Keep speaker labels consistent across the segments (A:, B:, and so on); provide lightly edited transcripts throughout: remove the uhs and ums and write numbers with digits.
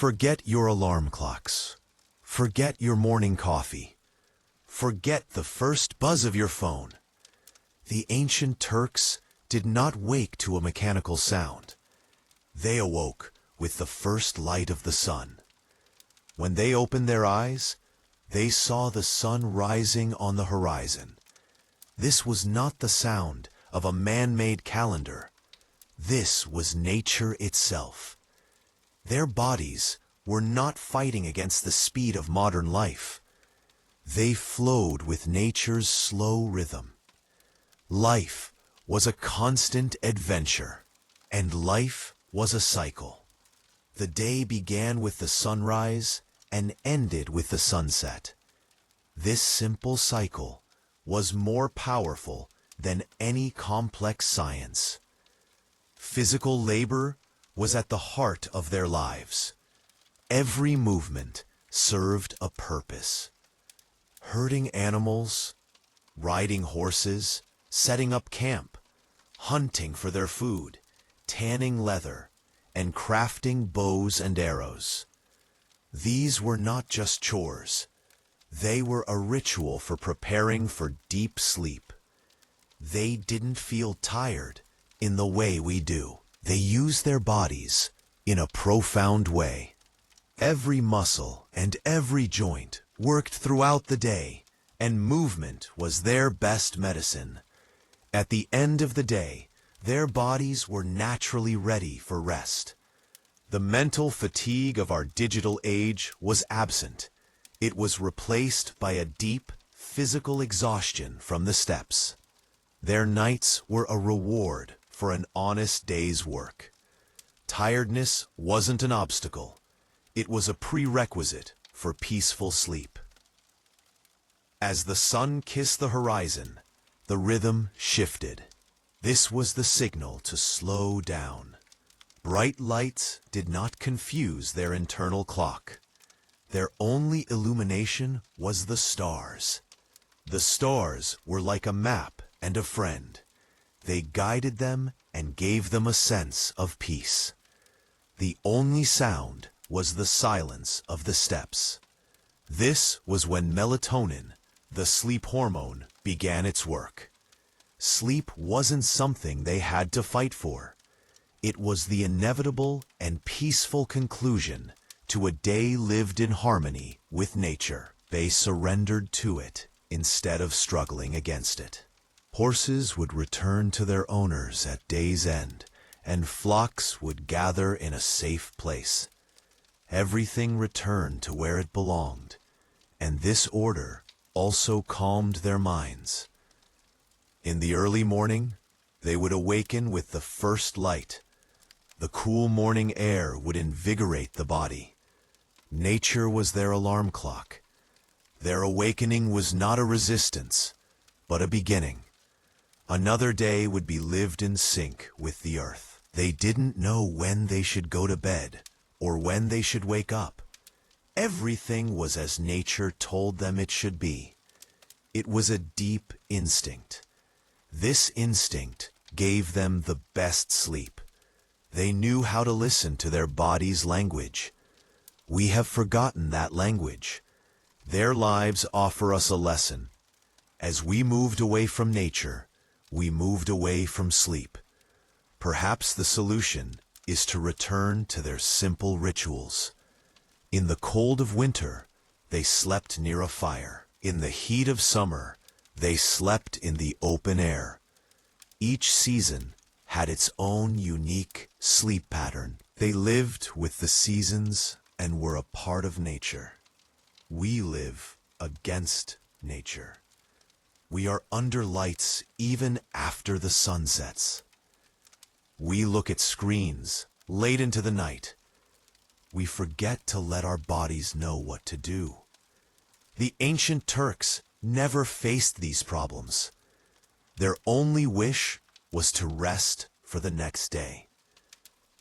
A: Forget your alarm clocks. Forget your morning coffee. Forget the first buzz of your phone. The ancient Turks did not wake to a mechanical sound. They awoke with the first light of the sun. When they opened their eyes, they saw the sun rising on the horizon. This was not the sound of a man-made calendar. This was nature itself. Their bodies were not fighting against the speed of modern life. They flowed with nature's slow rhythm. Life was a constant adventure, and life was a cycle. The day began with the sunrise and ended with the sunset. This simple cycle was more powerful than any complex science. Physical labor was at the heart of their lives. Every movement served a purpose. Herding animals, riding horses, setting up camp, hunting for their food, tanning leather, and crafting bows and arrows. These were not just chores. They were a ritual for preparing for deep sleep. They didn't feel tired in the way we do. They used their bodies in a profound way. Every muscle and every joint worked throughout the day, and movement was their best medicine. At the end of the day, their bodies were naturally ready for rest. The mental fatigue of our digital age was absent. It was replaced by a deep, physical exhaustion from the steppes. Their nights were a reward for an honest day's work. Tiredness wasn't an obstacle. It was a prerequisite for peaceful sleep. As the sun kissed the horizon, the rhythm shifted. This was the signal to slow down. Bright lights did not confuse their internal clock. Their only illumination was the stars. The stars were like a map and a friend. They guided them and gave them a sense of peace. The only sound was the silence of the steppes. This was when melatonin, the sleep hormone, began its work. Sleep wasn't something they had to fight for. It was the inevitable and peaceful conclusion to a day lived in harmony with nature. They surrendered to it instead of struggling against it. Horses would return to their owners at day's end, and flocks would gather in a safe place. Everything returned to where it belonged, and this order also calmed their minds. In the early morning, they would awaken with the first light. The cool morning air would invigorate the body. Nature was their alarm clock. Their awakening was not a resistance, but a beginning. Another day would be lived in sync with the earth. They didn't know when they should go to bed or when they should wake up. Everything was as nature told them it should be. It was a deep instinct. This instinct gave them the best sleep. They knew how to listen to their body's language. We have forgotten that language. Their lives offer us a lesson. As we moved away from nature, we moved away from sleep. Perhaps the solution is to return to their simple rituals. In the cold of winter, they slept near a fire. In the heat of summer, they slept in the open air. Each season had its own unique sleep pattern. They lived with the seasons and were a part of nature. We live against nature. We are under lights even after the sun sets. We look at screens late into the night. We forget to let our bodies know what to do. The ancient Turks never faced these problems. Their only wish was to rest for the next day.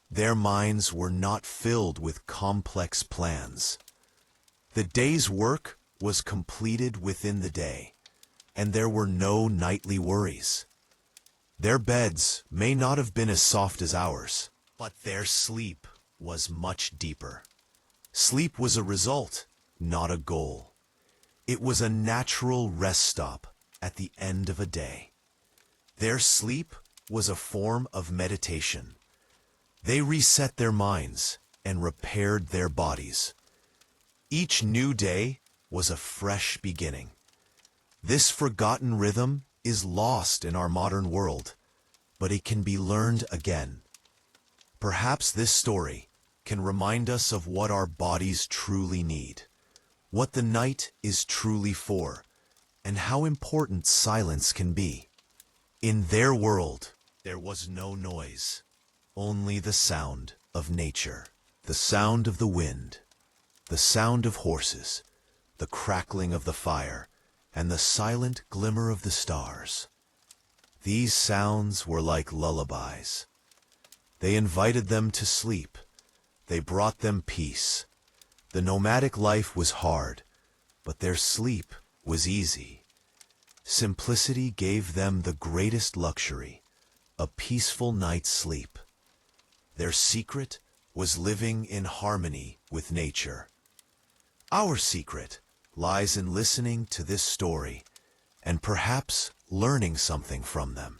A: Their minds were not filled with complex plans. The day's work was completed within the day, and there were no nightly worries. Their beds may not have been as soft as ours, but their sleep was much deeper. Sleep was a result, not a goal. It was a natural rest stop at the end of a day. Their sleep was a form of meditation. They reset their minds and repaired their bodies. Each new day was a fresh beginning. This forgotten rhythm is lost in our modern world, but it can be learned again. Perhaps this story can remind us of what our bodies truly need, what the night is truly for, and how important silence can be. In their world, there was no noise, only the sound of nature, the sound of the wind, the sound of horses, the crackling of the fire, and the silent glimmer of the stars. These sounds were like lullabies. They invited them to sleep. They brought them peace. The nomadic life was hard, but their sleep was easy. Simplicity gave them the greatest luxury, a peaceful night's sleep. Their secret was living in harmony with nature. Our secret lies in listening to this story and perhaps learning something from them.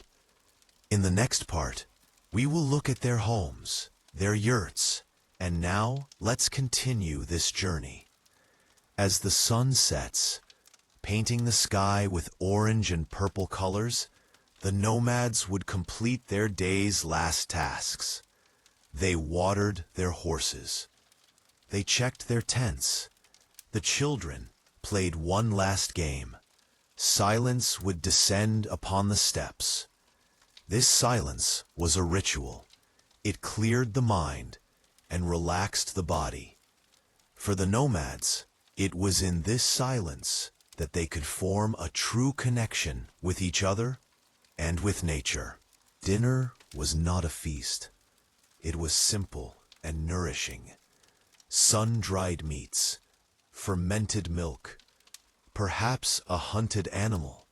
A: In the next part, we will look at their homes, their yurts, and now let's continue this journey. As the sun sets, painting the sky with orange and purple colors, the nomads would complete their day's last tasks. They watered their horses. They checked their tents. The children played one last game. Silence would descend upon the steppes. This silence was a ritual. It cleared the mind and relaxed the body. For the nomads, it was in this silence that they could form a true connection with each other and with nature. Dinner was not a feast. It was simple and nourishing. Sun-dried meats, fermented milk, perhaps a hunted animal.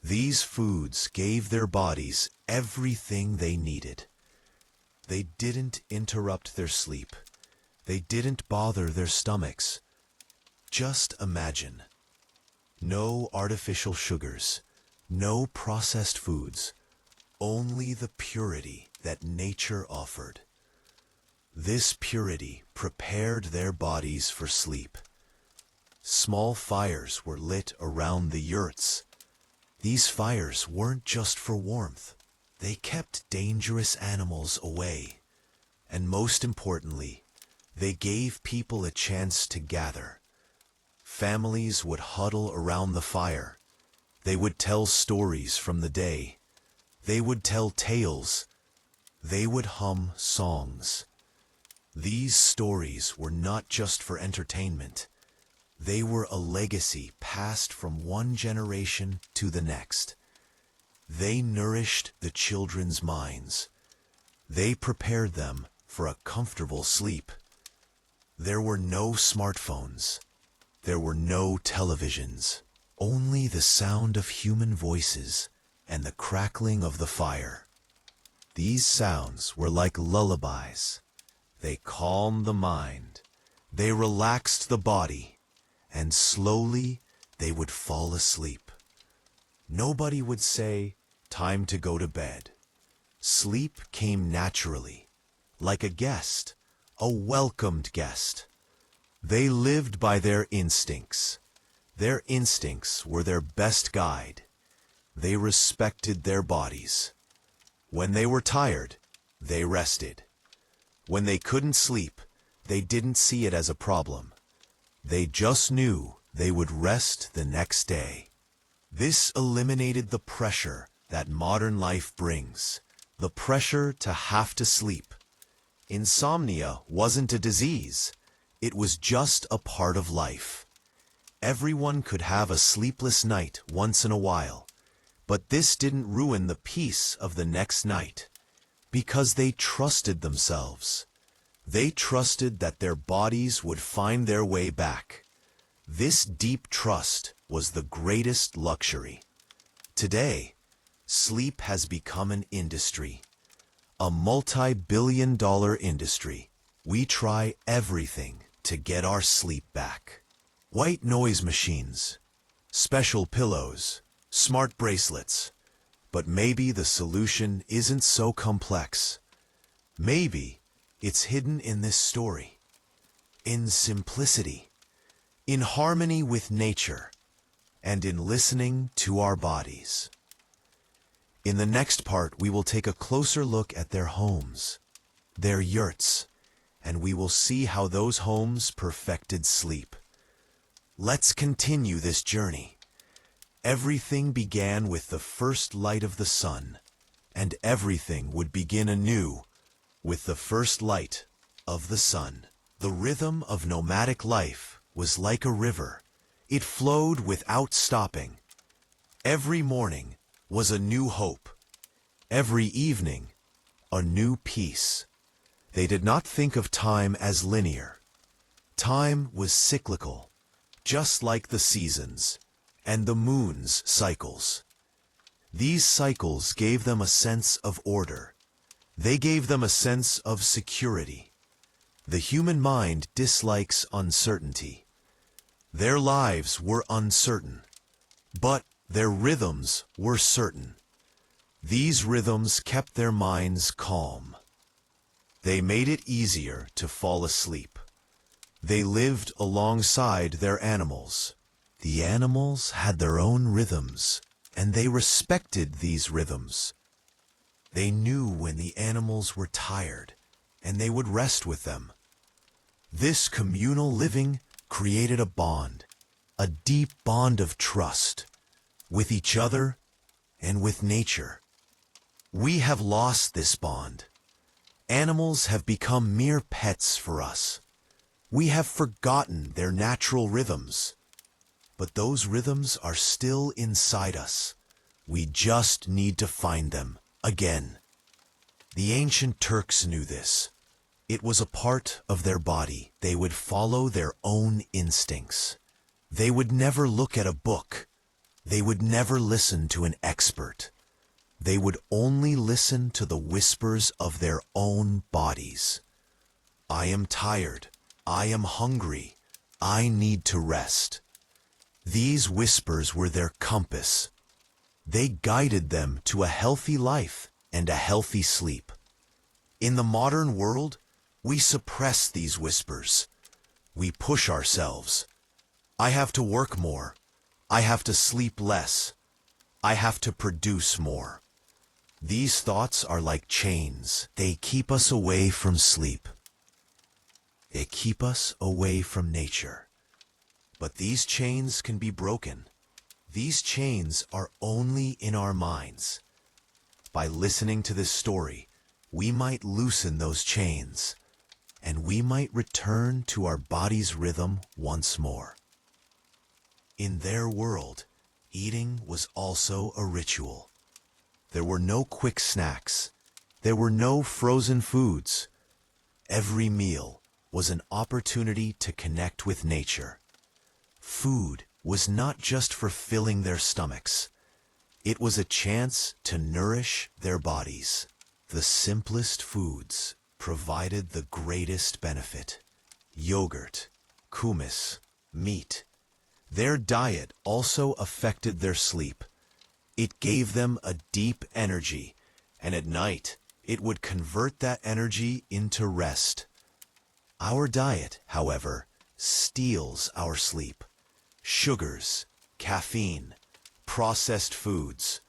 A: These foods gave their bodies everything they needed. They didn't interrupt their sleep. They didn't bother their stomachs. Just imagine. No artificial sugars, no processed foods, only the purity that nature offered. This purity prepared their bodies for sleep. Small fires were lit around the yurts. These fires weren't just for warmth. They kept dangerous animals away. And most importantly, they gave people a chance to gather. Families would huddle around the fire. They would tell stories from the day. They would tell tales. They would hum songs. These stories were not just for entertainment. They were a legacy passed from one generation to the next. They nourished the children's minds. They prepared them for a comfortable sleep. There were no smartphones. There were no televisions. Only the sound of human voices and the crackling of the fire. These sounds were like lullabies. They calmed the mind. They relaxed the body. And slowly they would fall asleep. Nobody would say, "Time to go to bed." Sleep came naturally, like a guest, a welcomed guest. They lived by their instincts. Their instincts were their best guide. They respected their bodies. When they were tired, they rested. When they couldn't sleep, they didn't see it as a problem. They just knew they would rest the next day. This eliminated the pressure that modern life brings, the pressure to have to sleep. Insomnia wasn't a disease. It was just a part of life. Everyone could have a sleepless night once in a while, but this didn't ruin the peace of the next night, because they trusted themselves. They trusted that their bodies would find their way back. This deep trust was the greatest luxury. Today, sleep has become an industry, a multi-billion-dollar industry. We try everything to get our sleep back. White noise machines, special pillows, smart bracelets. But maybe the solution isn't so complex. Maybe it's hidden in this story, in simplicity, in harmony with nature, and in listening to our bodies. In the next part, we will take a closer look at their homes, their yurts, and we will see how those homes perfected sleep. Let's continue this journey. Everything began with the first light of the sun, and everything would begin anew with the first light of the sun. The rhythm of nomadic life was like a river. It flowed without stopping. Every morning was a new hope. Every evening, a new peace. They did not think of time as linear. Time was cyclical, just like the seasons and the moon's cycles. These cycles gave them a sense of order. They gave them a sense of security. The human mind dislikes uncertainty. Their lives were uncertain, but their rhythms were certain. These rhythms kept their minds calm. They made it easier to fall asleep. They lived alongside their animals. The animals had their own rhythms, and they respected these rhythms. They knew when the animals were tired, and they would rest with them. This communal living created a bond, a deep bond of trust, with each other and with nature. We have lost this bond. Animals have become mere pets for us. We have forgotten their natural rhythms. But those rhythms are still inside us. We just need to find them again. The ancient Turks knew this. It was a part of their body. They would follow their own instincts. They would never look at a book. They would never listen to an expert. They would only listen to the whispers of their own bodies. I am tired. I am hungry. I need to rest. These whispers were their compass. They guided them to a healthy life and a healthy sleep. In the modern world, we suppress these whispers. We push ourselves. I have to work more. I have to sleep less. I have to produce more. These thoughts are like chains. They keep us away from sleep. They keep us away from nature. But these chains can be broken. These chains are only in our minds. By listening to this story, we might loosen those chains, and we might return to our body's rhythm once more. In their world, eating was also a ritual. There were no quick snacks. There were no frozen foods. Every meal was an opportunity to connect with nature. Food was not just for filling their stomachs. It was a chance to nourish their bodies. The simplest foods provided the greatest benefit. Yogurt, hummus, meat. Their diet also affected their sleep. It gave them a deep energy, and at night, it would convert that energy into rest. Our diet, however, steals our sleep. Sugars, caffeine, processed foods.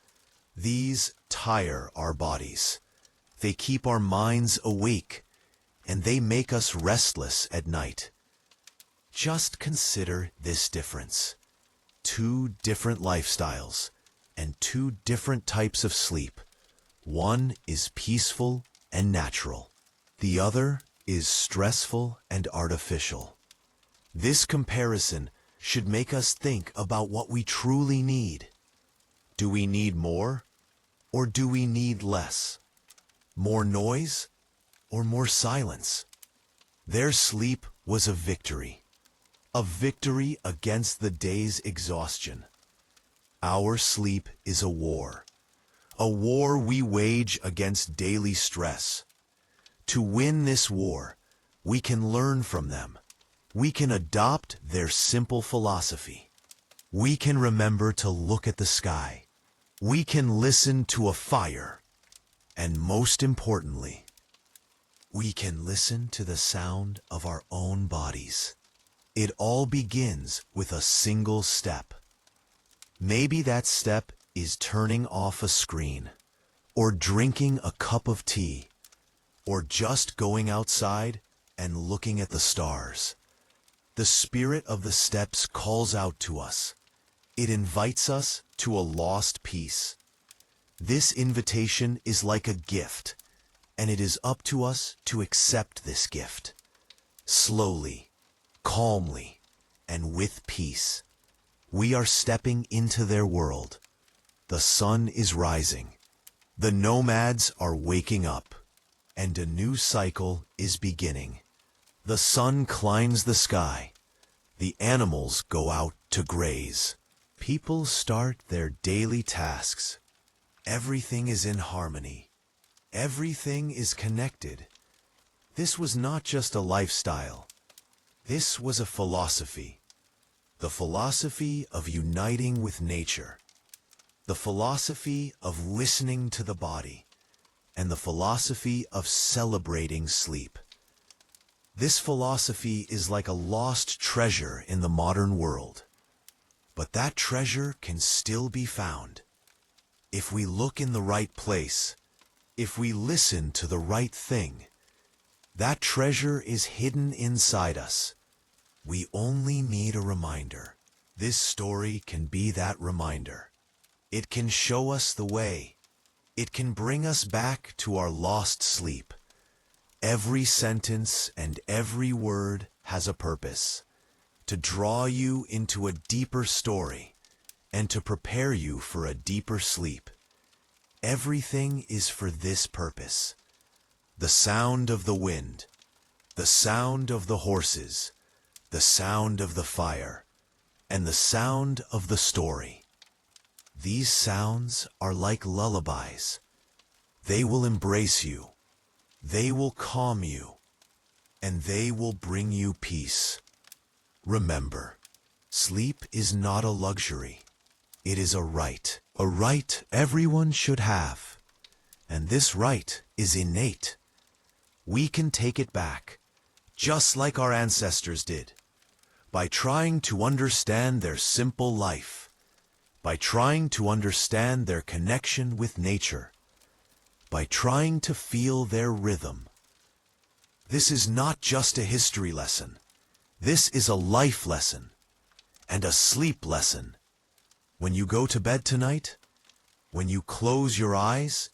A: These tire our bodies. They keep our minds awake, and they make us restless at night. Just consider this difference. Two different lifestyles and two different types of sleep. One is peaceful and natural. The other is stressful and artificial. This comparison should make us think about what we truly need. Do we need more, or do we need less? More noise, or more silence? Their sleep was a victory against the day's exhaustion. Our sleep is a war we wage against daily stress. To win this war, we can learn from them. we can adopt their simple philosophy. We can remember to look at the sky. We can listen to a fire. And most importantly, we can listen to the sound of our own bodies. It all begins with a single step. Maybe that step is turning off a screen, or drinking a cup of tea, or just going outside and looking at the stars. The spirit of the steps calls out to us. It invites us to a lost peace. This invitation is like a gift, and it is up to us to accept this gift. Slowly, calmly, and with peace, we are stepping into their world. The sun is rising. The nomads are waking up, and a new cycle is beginning. The sun climbs the sky. The animals go out to graze. People start their daily tasks. Everything is in harmony. Everything is connected. This was not just a lifestyle. This was a philosophy. The philosophy of uniting with nature. The philosophy of listening to the body. And the philosophy of celebrating sleep. This philosophy is like a lost treasure in the modern world. But that treasure can still be found. If we look in the right place, if we listen to the right thing, that treasure is hidden inside us. We only need a reminder. This story can be that reminder. It can show us the way. It can bring us back to our lost sleep. Every sentence and every word has a purpose, to draw you into a deeper story and to prepare you for a deeper sleep. Everything is for this purpose. The sound of the wind, the sound of the horses, the sound of the fire, and the sound of the story. These sounds are like lullabies. They will embrace you. They will calm you. And they will bring you peace. Remember, sleep is not a luxury. It is a right everyone should have. And this right is innate. We can take it back, just like our ancestors did, by trying to understand their simple life, by trying to understand their connection with nature, by trying to feel their rhythm. This is not just a history lesson. This is a life lesson and a sleep lesson. When you go to bed tonight, when you close your eyes,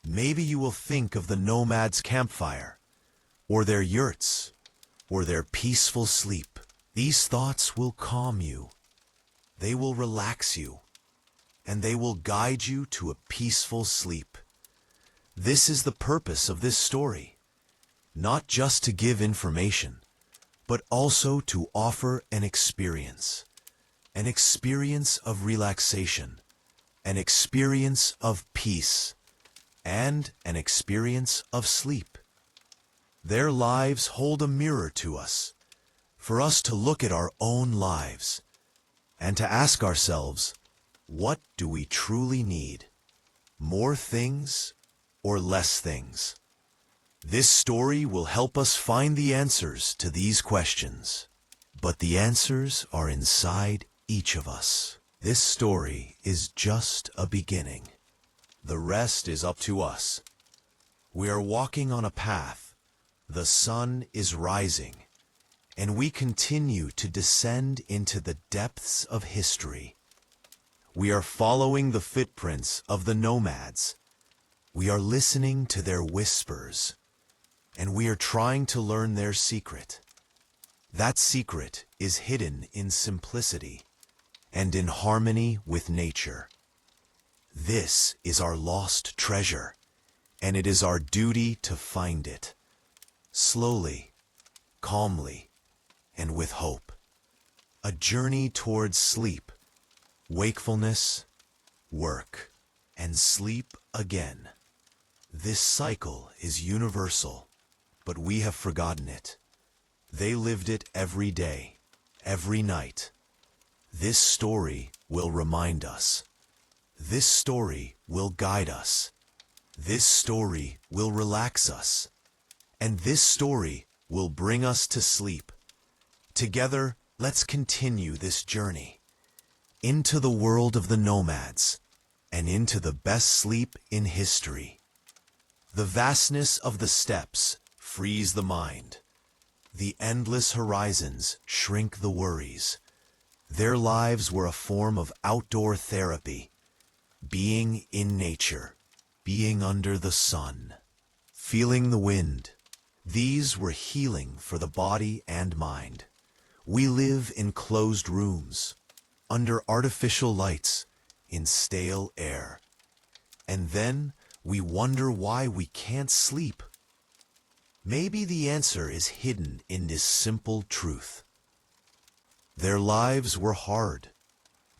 A: maybe you will think of the nomads' campfire, or their yurts, or their peaceful sleep. These thoughts will calm you. They will relax you, and they will guide you to a peaceful sleep. This is the purpose of this story, not just to give information, but also to offer an experience of relaxation, an experience of peace, and an experience of sleep. Their lives hold a mirror to us, for us to look at our own lives, and to ask ourselves, what do we truly need? More things or less things? This story will help us find the answers to these questions. But the answers are inside each of us. This story is just a beginning. The rest is up to us. We are walking on a path. The sun is rising, and we continue to descend into the depths of history. We are following the footprints of the nomads. We are listening to their whispers, and we are trying to learn their secret. That secret is hidden in simplicity and in harmony with nature. This is our lost treasure, and it is our duty to find it. Slowly, calmly, and with hope. A journey towards sleep, wakefulness, work, and sleep again. This cycle is universal, but we have forgotten it. They lived it every day, every night. This story will remind us. This story will guide us. This story will relax us. And this story will bring us to sleep. Together, let's continue this journey into the world of the nomads and into the best sleep in history. The vastness of the steppes frees the mind. The endless horizons shrink the worries. Their lives were a form of outdoor therapy, being in nature, being under the sun, feeling the wind. These were healing for the body and mind. We live in closed rooms, under artificial lights, in stale air. And then we wonder why we can't sleep. Maybe the answer is hidden in this simple truth. Their lives were hard,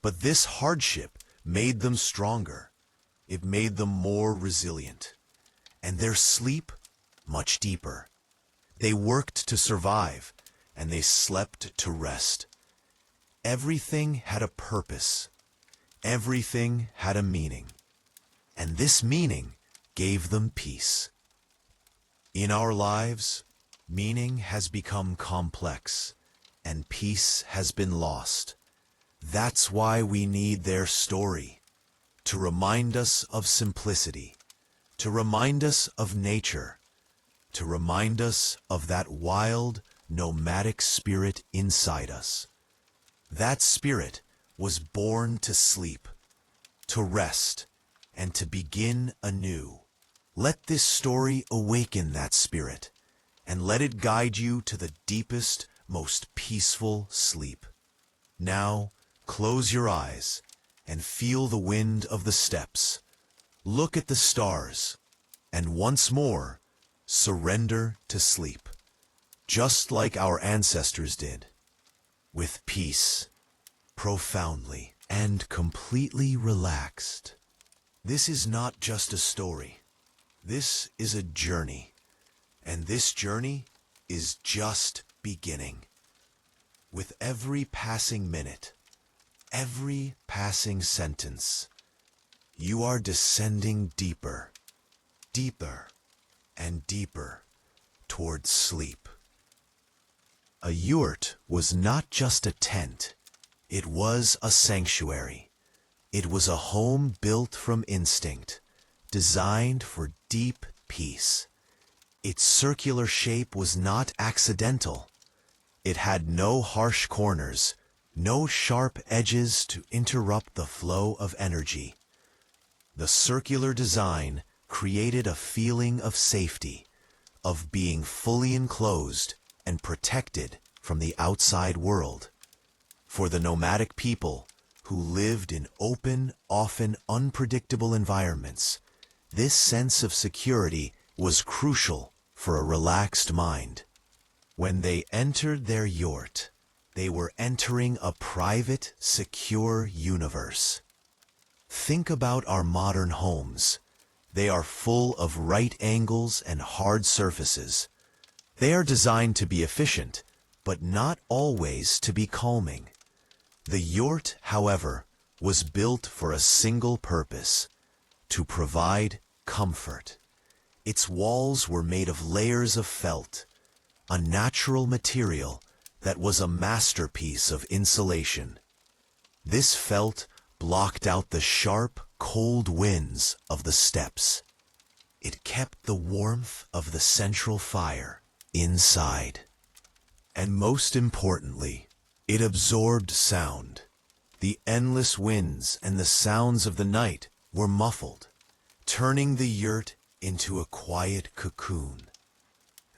A: but this hardship made them stronger. It made them more resilient, and their sleep much deeper. They worked to survive, and they slept to rest. Everything had a purpose. Everything had a meaning, and this meaning gave them peace. In our lives, meaning has become complex, and peace has been lost. That's why we need their story, to remind us of simplicity, to remind us of nature, to remind us of that wild, nomadic spirit inside us. That spirit was born to sleep, to rest, and to begin anew. Let this story awaken that spirit, and let it guide you to the deepest, most peaceful sleep. Now, close your eyes and feel the wind of the steppes. Look at the stars, and once more, surrender to sleep, just like our ancestors did, with peace, profoundly and completely relaxed. This is not just a story. This is a journey, and this journey is just beginning. With every passing minute, every passing sentence, you are descending deeper, deeper, and deeper towards sleep. A yurt was not just a tent. It was a sanctuary. It was a home built from instinct, designed for deep peace. Its circular shape was not accidental. It had no harsh corners, no sharp edges to interrupt the flow of energy. The circular design created a feeling of safety, of being fully enclosed and protected from the outside world. For the nomadic people who lived in open, often unpredictable environments, this sense of security was crucial for a relaxed mind. When they entered their yurt, they were entering a private, secure universe. Think about our modern homes. They are full of right angles and hard surfaces. They are designed to be efficient, but not always to be calming. The yurt, however, was built for a single purpose: to provide comfort. Its walls were made of layers of felt, a natural material that was a masterpiece of insulation. This felt blocked out the sharp, cold winds of the steppes. It kept the warmth of the central fire inside. And most importantly, it absorbed sound. The endless winds and the sounds of the night were muffled, turning the yurt into a quiet cocoon.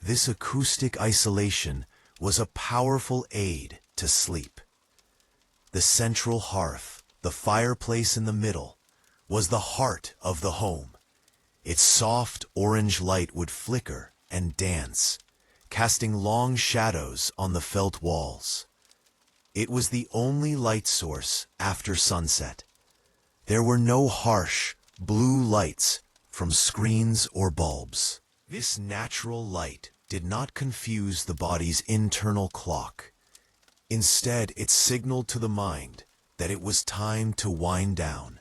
A: This acoustic isolation was a powerful aid to sleep. The central hearth, the fireplace in the middle, was the heart of the home. Its soft orange light would flicker and dance, casting long shadows on the felt walls. It was the only light source after sunset. There were no harsh, blue lights from screens or bulbs. This natural light did not confuse the body's internal clock. Instead, it signaled to the mind that it was time to wind down.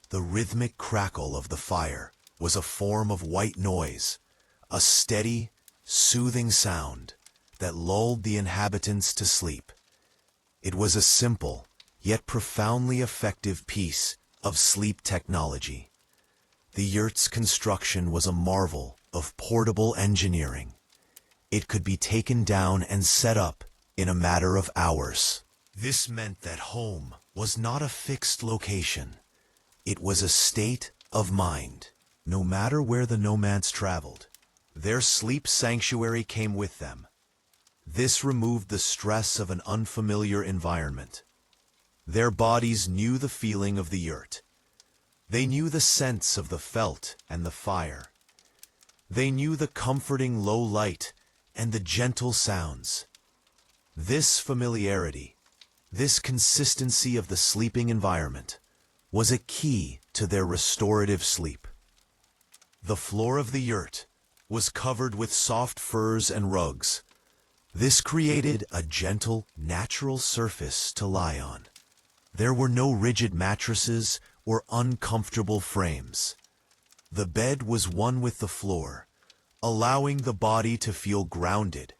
A: The rhythmic crackle of the fire was a form of white noise, a steady, soothing sound that lulled the inhabitants to sleep. It was a simple, yet profoundly effective piece of sleep technology. The yurt's construction was a marvel of portable engineering. It could be taken down and set up in a matter of hours. This meant that home was not a fixed location. It was a state of mind. No matter where the nomads traveled, their sleep sanctuary came with them. This removed the stress of an unfamiliar environment. Their bodies knew the feeling of the yurt. They knew the scents of the felt and the fire. They knew the comforting low light and the gentle sounds. This familiarity, this consistency of the sleeping environment, was a key to their restorative sleep. The floor of the yurt was covered with soft furs and rugs. This created a gentle, natural surface to lie on. There were no rigid mattresses or uncomfortable frames. The bed was one with the floor, allowing the body to feel grounded.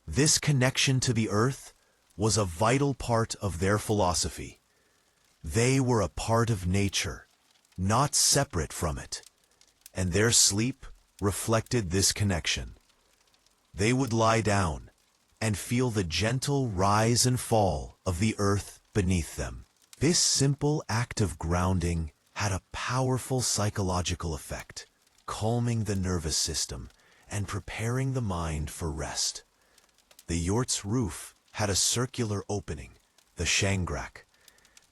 A: This connection to the earth was a vital part of their philosophy. They were a part of nature, not separate from it, and their sleep reflected this connection. They would lie down and feel the gentle rise and fall of the earth beneath them. This simple act of grounding had a powerful psychological effect, calming the nervous system and preparing the mind for rest. The yurt's roof had a circular opening, the shangrak.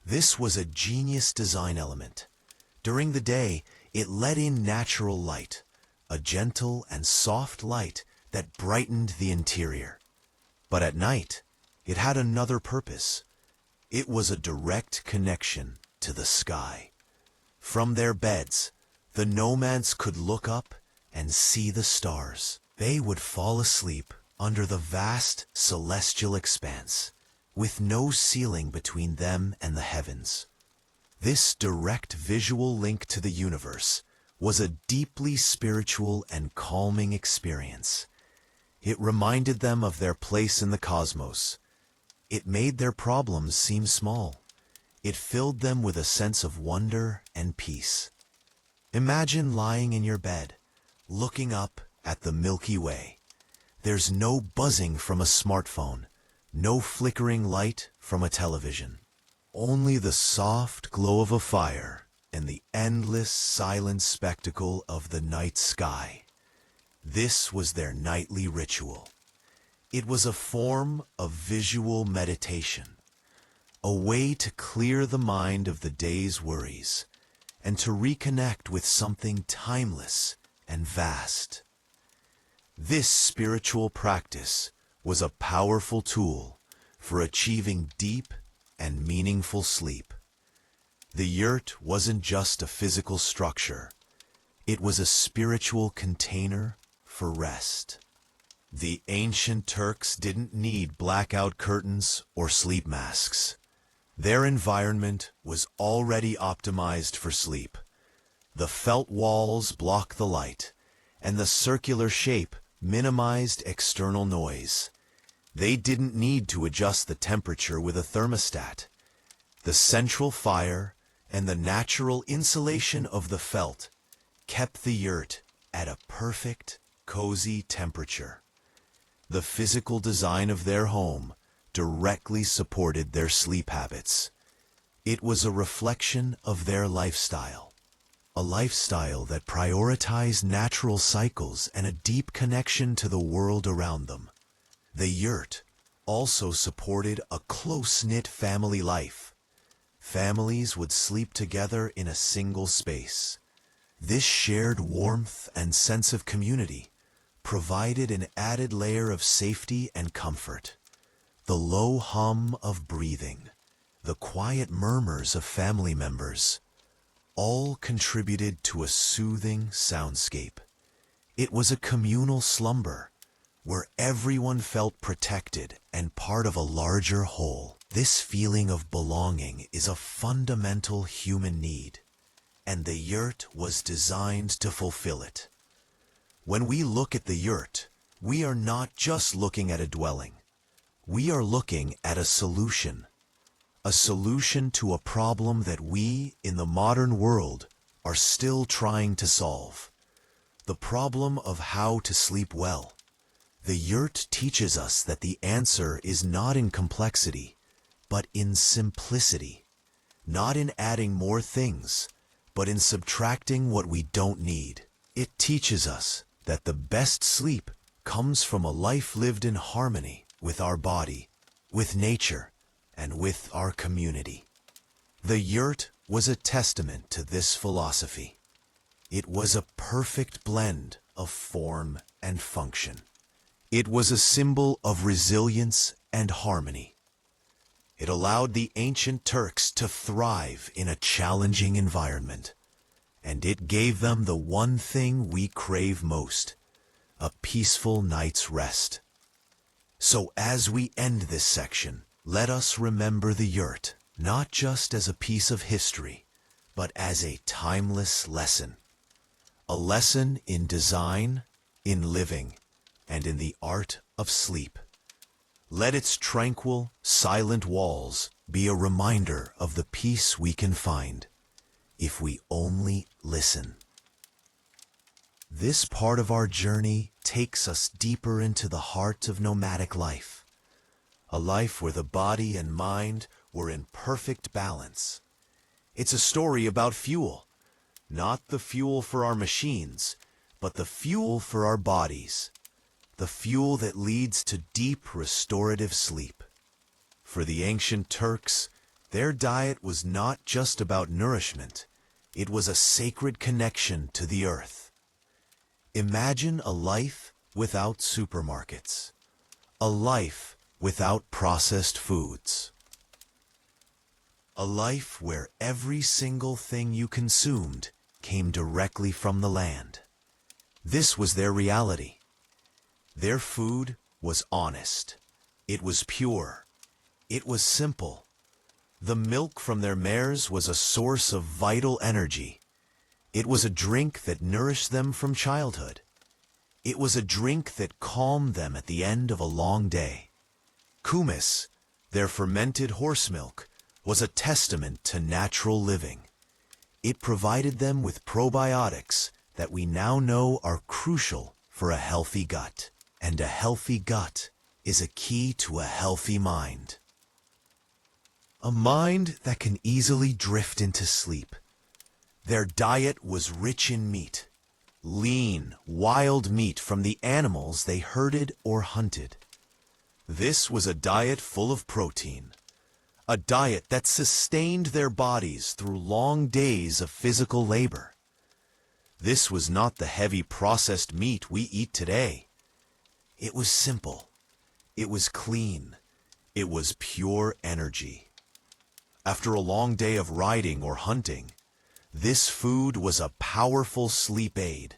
A: This was a genius design element. During the day, it let in natural light, a gentle and soft light that brightened the interior. But at night, it had another purpose. It was a direct connection to the sky. From their beds, the nomads could look up and see the stars. They would fall asleep under the vast celestial expanse, with no ceiling between them and the heavens. This direct visual link to the universe was a deeply spiritual and calming experience. It reminded them of their place in the cosmos. It made their problems seem small. It filled them with a sense of wonder and peace. Imagine lying in your bed, looking up at the Milky Way. There's no buzzing from a smartphone, no flickering light from a television. Only the soft glow of a fire and the endless silent spectacle of the night sky. This was their nightly ritual. It was a form of visual meditation, a way to clear the mind of the day's worries and to reconnect with something timeless and vast. This spiritual practice was a powerful tool for achieving deep and meaningful sleep. The yurt wasn't just a physical structure. It was a spiritual container for rest. The ancient Turks didn't need blackout curtains or sleep masks. Their environment was already optimized for sleep. The felt walls blocked the light, and the circular shape minimized external noise. They didn't need to adjust the temperature with a thermostat. The central fire and the natural insulation of the felt kept the yurt at a perfect, cozy temperature. The physical design of their home directly supported their sleep habits. It was a reflection of their lifestyle, a lifestyle that prioritized natural cycles and a deep connection to the world around them. The yurt also supported a close-knit family life. Families would sleep together in a single space. This shared warmth and sense of community provided an added layer of safety and comfort. The low hum of breathing, the quiet murmurs of family members, all contributed to a soothing soundscape. It was a communal slumber, where everyone felt protected and part of a larger whole. This feeling of belonging is a fundamental human need, and the yurt was designed to fulfill it. When we look at the yurt, we are not just looking at a dwelling. We are looking at a solution to a problem that we, in the modern world, are still trying to solve. The problem of how to sleep well. The yurt teaches us that the answer is not in complexity, but in simplicity. Not in adding more things, but in subtracting what we don't need. It teaches us that the best sleep comes from a life lived in harmony with our body, with nature, and with our community. The yurt was a testament to this philosophy. It was a perfect blend of form and function. It was a symbol of resilience and harmony. It allowed the ancient Turks to thrive in a challenging environment, and it gave them the one thing we crave most, a peaceful night's rest. So as we end this section, let us remember the yurt, not just as a piece of history, but as a timeless lesson. A lesson in design, in living, and in the art of sleep. Let its tranquil, silent walls be a reminder of the peace we can find if we only listen. This part of our journey takes us deeper into the heart of nomadic life, a life where the body and mind were in perfect balance. It's a story about fuel, not the fuel for our machines, but the fuel for our bodies, the fuel that leads to deep restorative sleep. For the ancient Turks, their diet was not just about nourishment, it was a sacred connection to the earth. Imagine a life without supermarkets, a life without processed foods, a life where every single thing you consumed came directly from the land. This was their reality. Their food was honest. It was pure. It was simple. The milk from their mares was a source of vital energy. It was a drink that nourished them from childhood. It was a drink that calmed them at the end of a long day. Kumis, their fermented horse milk, was a testament to natural living. It provided them with probiotics that we now know are crucial for a healthy gut. And a healthy gut is a key to a healthy mind. A mind that can easily drift into sleep. Their diet was rich in meat, lean, wild meat from the animals they herded or hunted. This was a diet full of protein, a diet that sustained their bodies through long days of physical labor. This was not the heavy processed meat we eat today. It was simple. It was clean. It was pure energy. After a long day of riding or hunting, this food was a powerful sleep aid.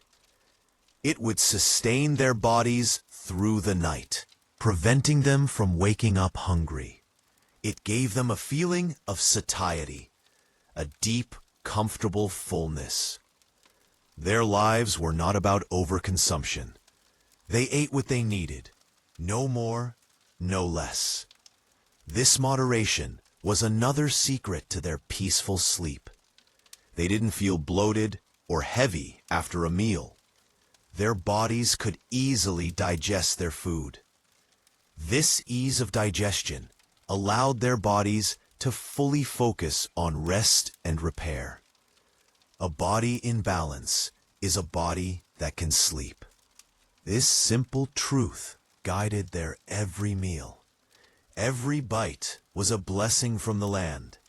A: It would sustain their bodies through the night, preventing them from waking up hungry. It gave them a feeling of satiety, a deep, comfortable fullness. Their lives were not about overconsumption. They ate what they needed, no more, no less. This moderation was another secret to their peaceful sleep. They didn't feel bloated or heavy after a meal. Their bodies could easily digest their food. This ease of digestion allowed their bodies to fully focus on rest and repair. A body in balance is a body that can sleep. This simple truth guided their every meal. Every bite was a blessing from the land.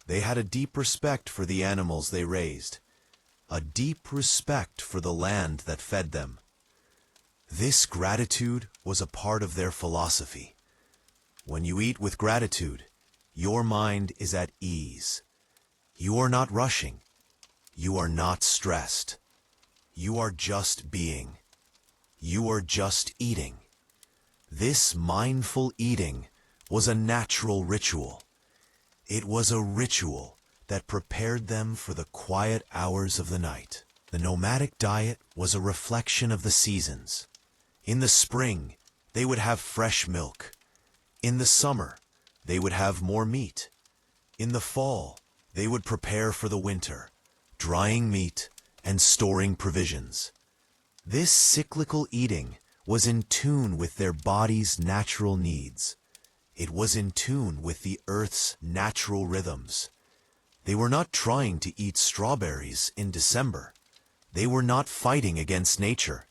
A: They had a deep respect for the animals they raised, a deep respect for the land that fed them. This gratitude was a part of their philosophy. When you eat with gratitude, your mind is at ease. You are not rushing. You are not stressed. You are just being. you are just eating. This mindful eating was a natural ritual. It was a ritual that prepared them for the quiet hours of the night. The nomadic diet was a reflection of the seasons. In the spring, they would have fresh milk. In the summer, they would have more meat. In the fall, they would prepare for the winter, drying meat and storing provisions. This cyclical eating was in tune with their body's natural needs. It was in tune with the earth's natural rhythms. They were not trying to eat strawberries in December. They were not fighting against nature.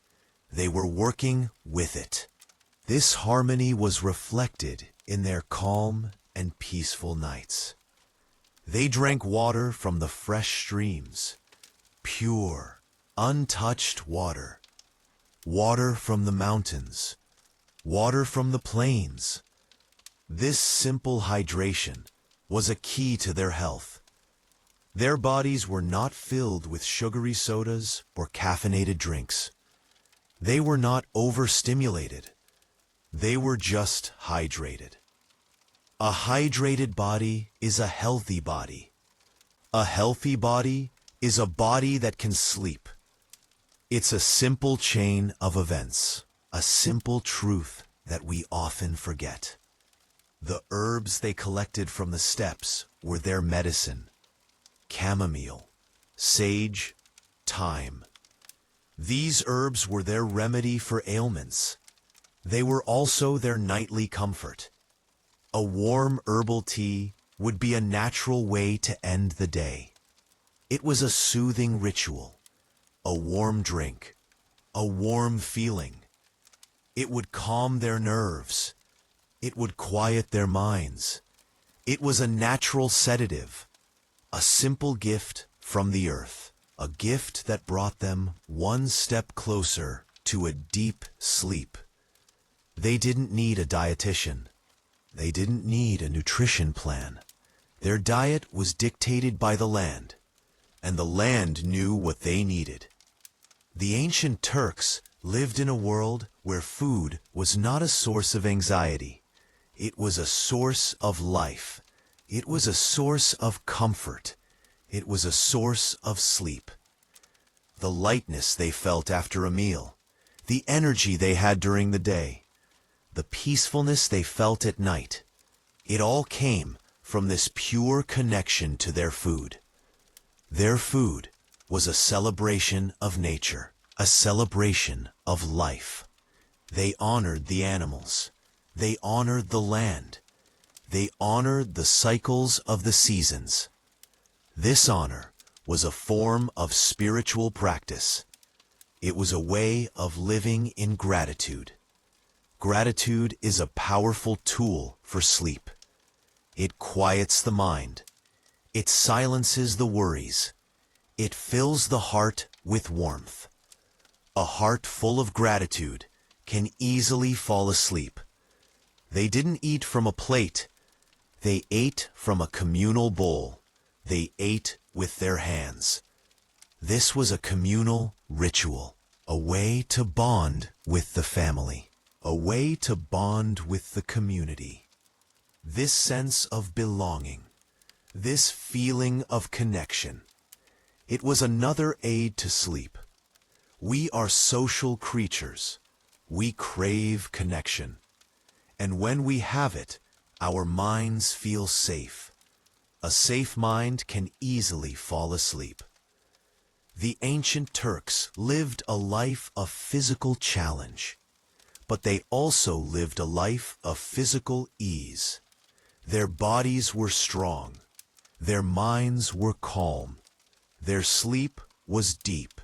A: They were working with it. This harmony was reflected in their calm and peaceful nights. They drank water from the fresh streams, pure, untouched water. Water from the mountains, water from the plains. This simple hydration was a key to their health. Their bodies were not filled with sugary sodas or caffeinated drinks. They were not overstimulated. They were just hydrated. A hydrated body is a healthy body. A healthy body is a body that can sleep. It's a simple chain of events, a simple truth that we often forget. The herbs they collected from the steppes were their medicine. Chamomile, sage, thyme. These herbs were their remedy for ailments. They were also their nightly comfort. A warm herbal tea would be a natural way to end the day. It was a soothing ritual, a warm drink, a warm feeling. It would calm their nerves. It would quiet their minds. It was a natural sedative, a simple gift from the earth, a gift that brought them one step closer to a deep sleep. They didn't need a dietitian. They didn't need a nutrition plan. Their diet was dictated by the land, and the land knew what they needed. The ancient Turks lived in a world where food was not a source of anxiety. It was a source of life. It was a source of comfort. It was a source of sleep. The lightness they felt after a meal, the energy they had during the day, the peacefulness they felt at night, it all came from this pure connection to their food. Their food was a celebration of nature, a celebration of life. They honored the animals. They honored the land. They honored the cycles of the seasons. This honor was a form of spiritual practice. It was a way of living in gratitude. Gratitude is a powerful tool for sleep. It quiets the mind. It silences the worries. It fills the heart with warmth. A heart full of gratitude can easily fall asleep. They didn't eat from a plate. They ate from a communal bowl. They ate with their hands. This was a communal ritual, a way to bond with the family, a way to bond with the community. This sense of belonging, this feeling of connection, it was another aid to sleep. We are social creatures. We crave connection. And when we have it, our minds feel safe. A safe mind can easily fall asleep. The ancient Turks lived a life of physical challenge, but they also lived a life of physical ease. Their bodies were strong. Their minds were calm. Their sleep was deep.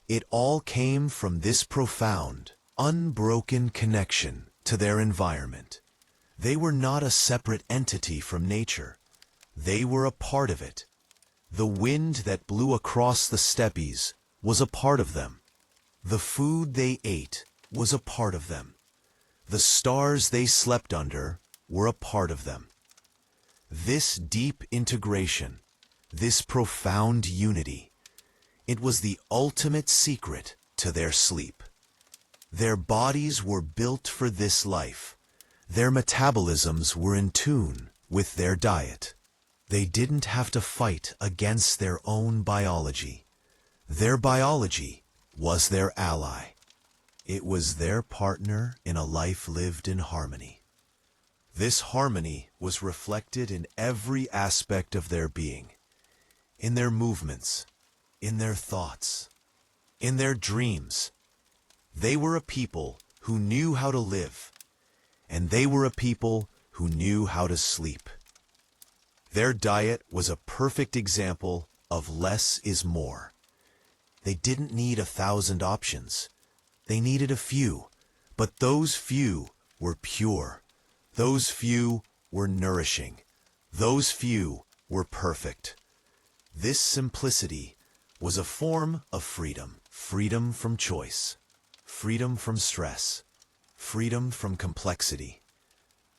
A: It all came from this profound, unbroken connection to their environment. They were not a separate entity from nature. They were a part of it. The wind that blew across the steppes was a part of them. The food they ate was a part of them. The stars they slept under were a part of them. This deep integration, this profound unity, it was the ultimate secret to their sleep. Their bodies were built for this life. Their metabolisms were in tune with their diet. They didn't have to fight against their own biology. Their biology was their ally. It was their partner in a life lived in harmony. This harmony was reflected in every aspect of their being, in their movements, in their thoughts, in their dreams. They were a people who knew how to live, and they were a people who knew how to sleep. Their diet was a perfect example of less is more. They didn't need 1,000 options. They needed a few, but those few were pure. Those few were nourishing. Those few were perfect. This simplicity was a form of freedom. Freedom from choice. Freedom from stress. Freedom from complexity.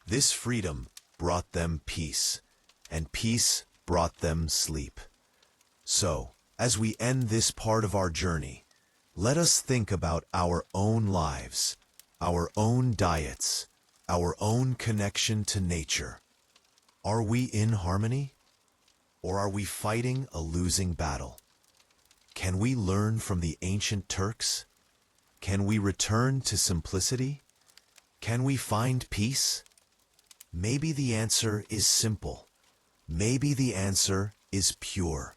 A: This freedom brought them peace, and peace brought them sleep. So, as we end this part of our journey, let us think about our own lives, our own diets, our own connection to nature. Are we in harmony? Or are we fighting a losing battle? Can we learn from the ancient Turks? Can we return to simplicity? Can we find peace? Maybe the answer is simple. Maybe the answer is pure.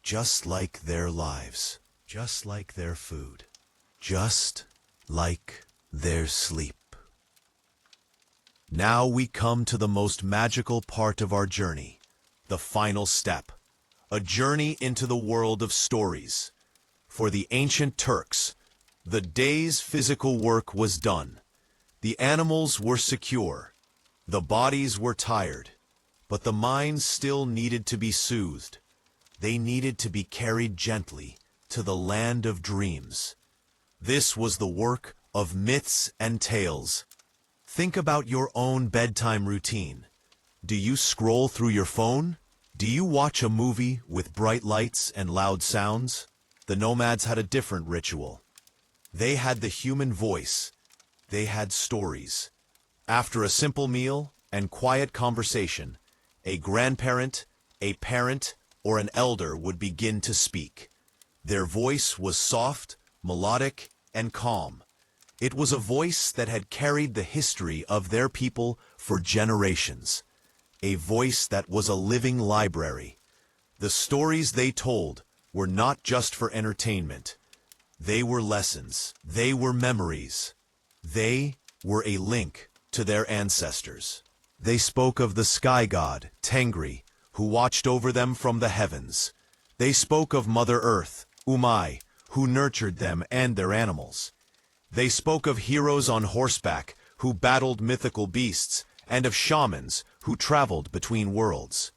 A: Just like their lives, just like their food, just like their sleep. Now we come to the most magical part of our journey, the final step, a journey into the world of stories. For the ancient Turks, the day's physical work was done. The animals were secure, the bodies were tired, but the minds still needed to be soothed. They needed to be carried gently to the land of dreams. This was the work of myths and tales. Think about your own bedtime routine. Do you scroll through your phone? Do you watch a movie with bright lights and loud sounds? The nomads had a different ritual. They had the human voice. They had stories. After a simple meal and quiet conversation, a grandparent, a parent, or an elder would begin to speak. Their voice was soft, melodic, and calm. It was a voice that had carried the history of their people for generations. A voice that was a living library. The stories they told were not just for entertainment. They were lessons. They were memories. They were a link to their ancestors. They spoke of the sky god, Tengri, who watched over them from the heavens. They spoke of Mother Earth, Umai, who nurtured them and their animals. They spoke of heroes on horseback who battled mythical beasts, and of shamans who traveled between worlds.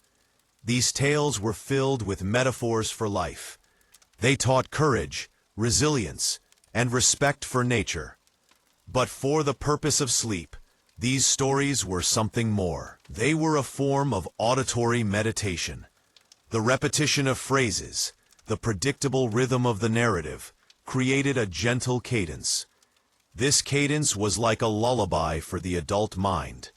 A: These tales were filled with metaphors for life. They taught courage, resilience, and respect for nature. But for the purpose of sleep, these stories were something more. They were a form of auditory meditation. The repetition of phrases, the predictable rhythm of the narrative, created a gentle cadence. This cadence was like a lullaby for the adult mind.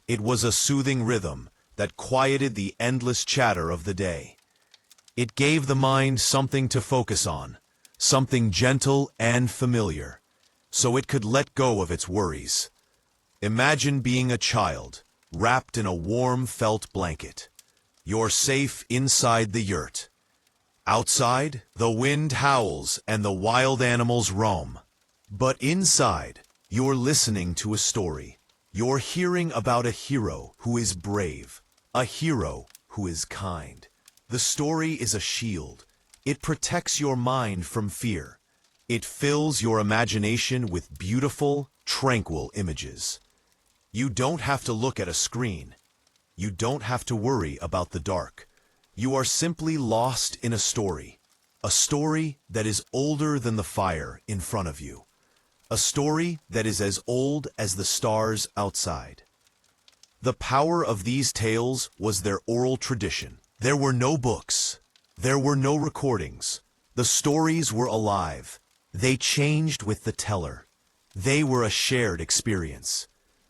A: It was a soothing rhythm that quieted the endless chatter of the day. It gave the mind something to focus on, something gentle and familiar, so it could let go of its worries. Imagine being a child, wrapped in a warm felt blanket. You're safe inside the yurt. Outside, the wind howls and the wild animals roam. But inside, you're listening to a story. You're hearing about a hero who is brave, a hero who is kind. The story is a shield. It protects your mind from fear. It fills your imagination with beautiful, tranquil images. You don't have to look at a screen. You don't have to worry about the dark. You are simply lost in a story that is older than the fire in front of you. A story that is as old as the stars outside. The power of these tales was their oral tradition. There were no books. There were no recordings. The stories were alive. They changed with the teller. They were a shared experience.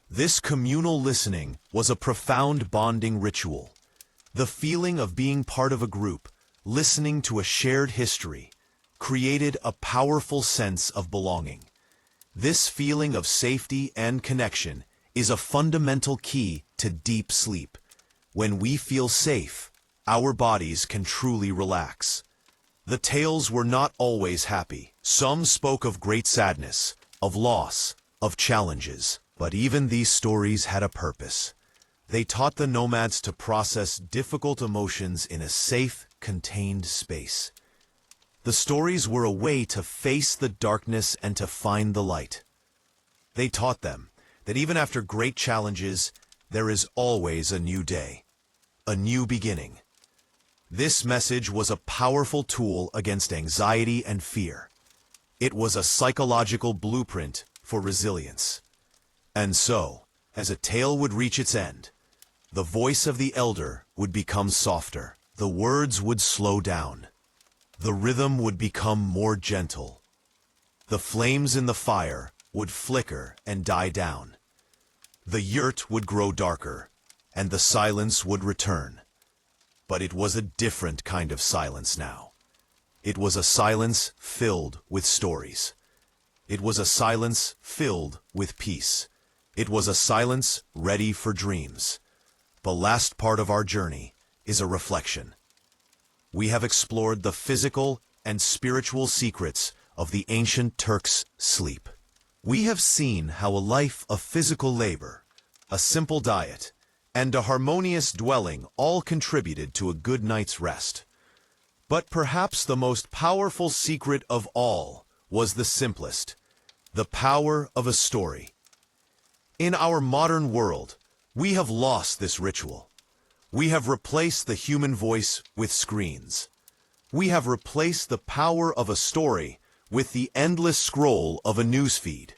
A: This communal listening was a profound bonding ritual. The feeling of being part of a group, listening to a shared history, created a powerful sense of belonging. This feeling of safety and connection is a fundamental key to deep sleep. When we feel safe, our bodies can truly relax. The tales were not always happy. Some spoke of great sadness, of loss, of challenges. But even these stories had a purpose. They taught the nomads to process difficult emotions in a safe, contained space. The stories were a way to face the darkness and to find the light. They taught them that even after great challenges, there is always a new day, a new beginning. This message was a powerful tool against anxiety and fear. It was a psychological blueprint for resilience. And so, as a tale would reach its end, the voice of the elder would become softer, the words would slow down, the rhythm would become more gentle, the flames in the fire would flicker and die down, the yurt would grow darker, and the silence would return. But it was a different kind of silence now. It was a silence filled with stories. It was a silence filled with peace. It was a silence ready for dreams. The last part of our journey is a reflection. We have explored the physical and spiritual secrets of the ancient Turks' sleep. We have seen how a life of physical labor, a simple diet, and a harmonious dwelling all contributed to a good night's rest. But perhaps the most powerful secret of all was the simplest, the power of a story. In our modern world, we have lost this ritual. We have replaced the human voice with screens. We have replaced the power of a story with the endless scroll of a newsfeed.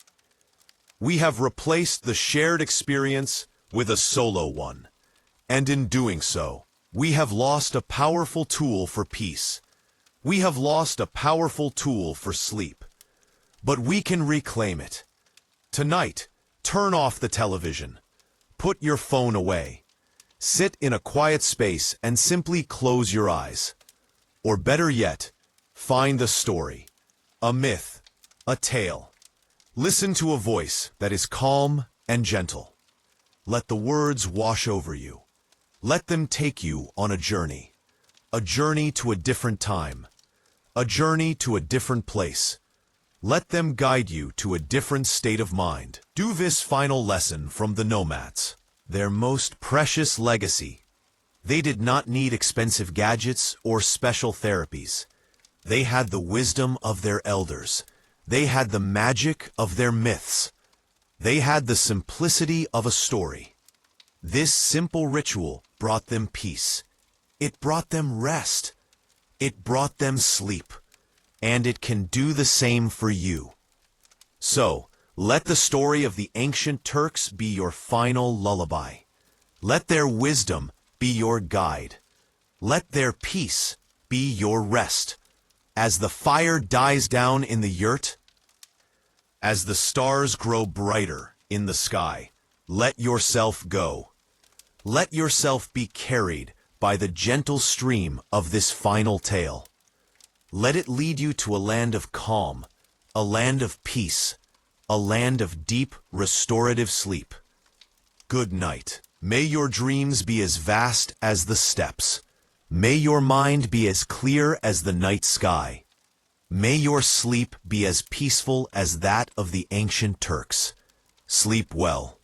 A: We have replaced the shared experience with a solo one. And in doing so, we have lost a powerful tool for peace. We have lost a powerful tool for sleep. But we can reclaim it. Tonight, turn off the television. Put your phone away. Sit in a quiet space and simply close your eyes. Or better yet, find a story, a myth, a tale. Listen to a voice that is calm and gentle. Let the words wash over you. Let them take you on a journey to a different time, a journey to a different place. Let them guide you to a different state of mind. Do this final lesson from the nomads, their most precious legacy. They did not need expensive gadgets or special therapies. They had the wisdom of their elders. They had the magic of their myths. They had the simplicity of a story. This simple ritual brought them peace. It brought them rest. It brought them sleep. And it can do the same for you. So, let the story of the ancient Turks be your final lullaby. Let their wisdom be your guide. Let their peace be your rest. As the fire dies down in the yurt, as the stars grow brighter in the sky, let yourself go. Let yourself be carried by the gentle stream of this final tale. Let it lead you to a land of calm, a land of peace, a land of deep, restorative sleep. Good night. May your dreams be as vast as the steppes. May your mind be as clear as the night sky. May your sleep be as peaceful as that of the ancient Turks. Sleep well.